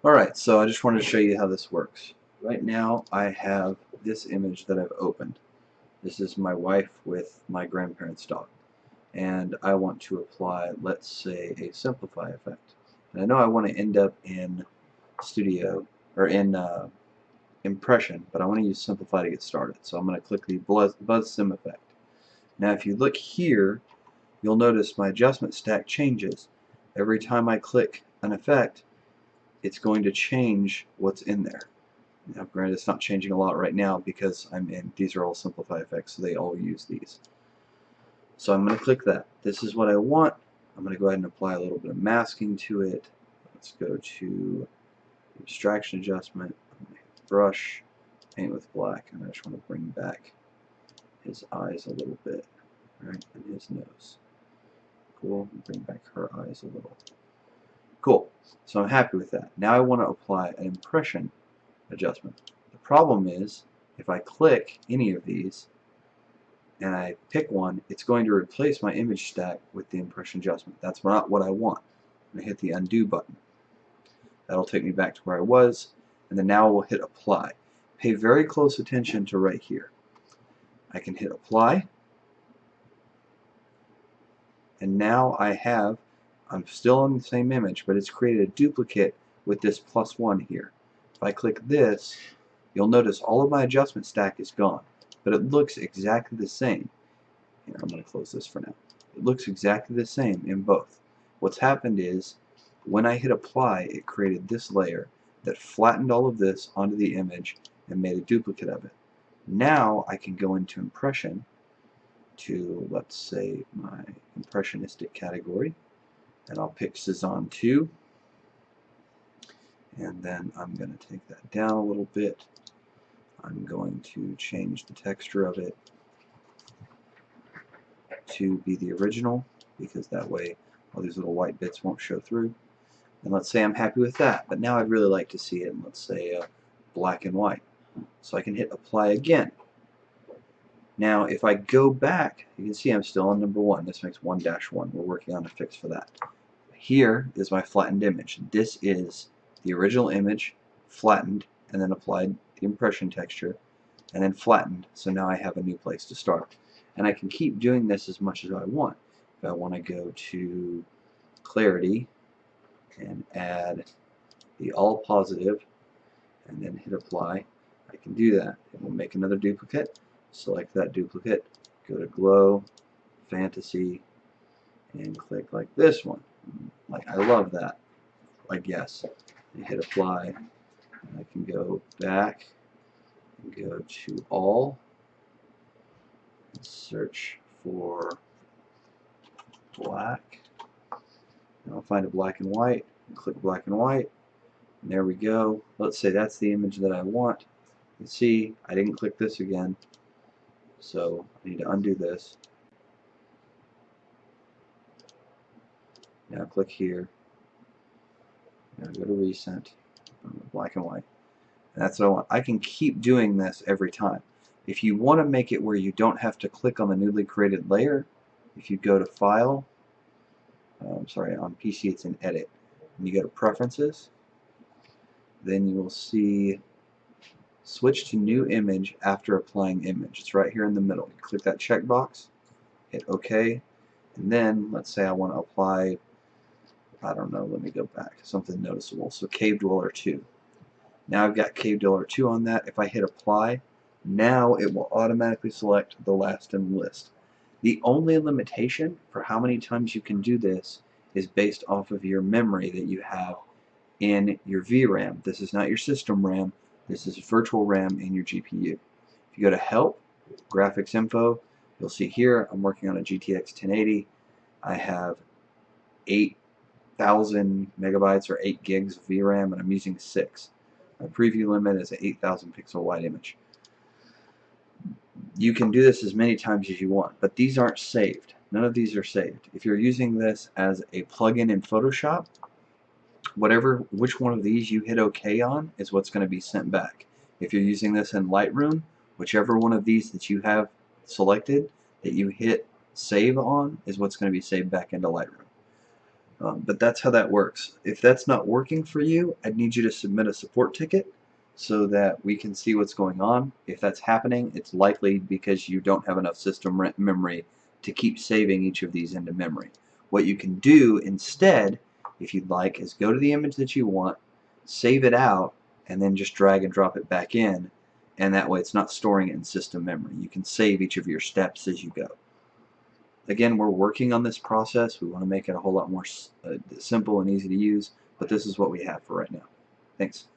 Alright, so I just wanted to show you how this works. Right now I have this image that I've opened. This is my wife with my grandparents' dog. And I want to apply, let's say, a simplify effect. And I know I want to end up in Studio, or in Impression, but I want to use simplify to get started. So I'm going to click the Buzz Sim effect. Now if you look here, you'll notice my adjustment stack changes. Every time I click an effect, it's going to change what's in there. Now, granted, it's not changing a lot right now because these are all simplify effects, so they all use these. So I'm going to click that. This is what I want. I'm going to go ahead and apply a little bit of masking to it. Let's go to abstraction adjustment, brush, paint with black, and I just want to bring back his eyes a little bit, right, and his nose. Cool. Bring back her eyes a little. Cool. So I'm happy with that. Now I want to apply an impression adjustment. The problem is, if I click any of these and I pick one, it's going to replace my image stack with the impression adjustment. That's not what I want. I'm going to hit the undo button. That'll take me back to where I was, and then now we'll hit apply. Pay very close attention to right here. I can hit apply, and now I'm still on the same image, but it's created a duplicate with this +1 here. If I click this, you'll notice all of my adjustment stack is gone, but it looks exactly the same. Here, I'm going to close this for now. It looks exactly the same in both. What's happened is, when I hit apply, it created this layer that flattened all of this onto the image and made a duplicate of it. Now I can go into impression to, let's say, my impressionistic category, and I'll pick Cezanne 2, and then I'm going to take that down a little bit. I'm going to change the texture of it to be the original, because that way all these little white bits won't show through. And let's say I'm happy with that, but now I'd really like to see it in, let's say, black and white. So I can hit apply again. Now if I go back, you can see I'm still on number 1. This makes 1-1. We're working on a fix for that. Here is my flattened image. This is the original image, flattened, and then applied the impression texture, and then flattened, so now I have a new place to start. And I can keep doing this as much as I want. If I want to go to clarity and add the all positive and then hit apply, I can do that. It will make another duplicate. Select that duplicate, go to glow, fantasy, and click like this one. Like, I love that. Like, yes. And hit apply. And I can go back and go to all and search for black. And I'll find a black and white and click black and white. And there we go. Let's say that's the image that I want. You see, I didn't click this again, so I need to undo this. Now click here. Now go to recent, black and white. And that's what I want. I can keep doing this every time. If you want to make it where you don't have to click on the newly created layer, if you go to File, sorry, on PC it's in Edit, and you go to Preferences, then you will see Switch to New Image after applying image. It's right here in the middle. You click that checkbox, hit OK, and then let's say I want to apply, I don't know, let me go back, something noticeable. So Cave Dweller 2. Now I've got Cave Dweller 2 on that. If I hit apply, now it will automatically select the last in the list. The only limitation for how many times you can do this is based off of your memory that you have in your VRAM. This is not your system RAM. This is virtual RAM in your GPU. If you go to Help, Graphics Info, you'll see here I'm working on a GTX 1080. I have 8,000 megabytes or 8 gigs of VRAM, and I'm using 6. My preview limit is an 8,000 pixel wide image. You can do this as many times as you want, but these aren't saved. None of these are saved. If you're using this as a plugin in Photoshop, which one of these you hit OK on is what's going to be sent back. If you're using this in Lightroom, whichever one of these that you have selected that you hit save on is what's going to be saved back into Lightroom. But that's how that works. If that's not working for you, I'd need you to submit a support ticket so that we can see what's going on. If that's happening, it's likely because you don't have enough system memory to keep saving each of these into memory. What you can do instead, if you'd like, is go to the image that you want, save it out, and then just drag and drop it back in, and that way it's not storing it in system memory. You can save each of your steps as you go. Again, we're working on this process. We want to make it a whole lot more simple and easy to use, but this is what we have for right now. Thanks.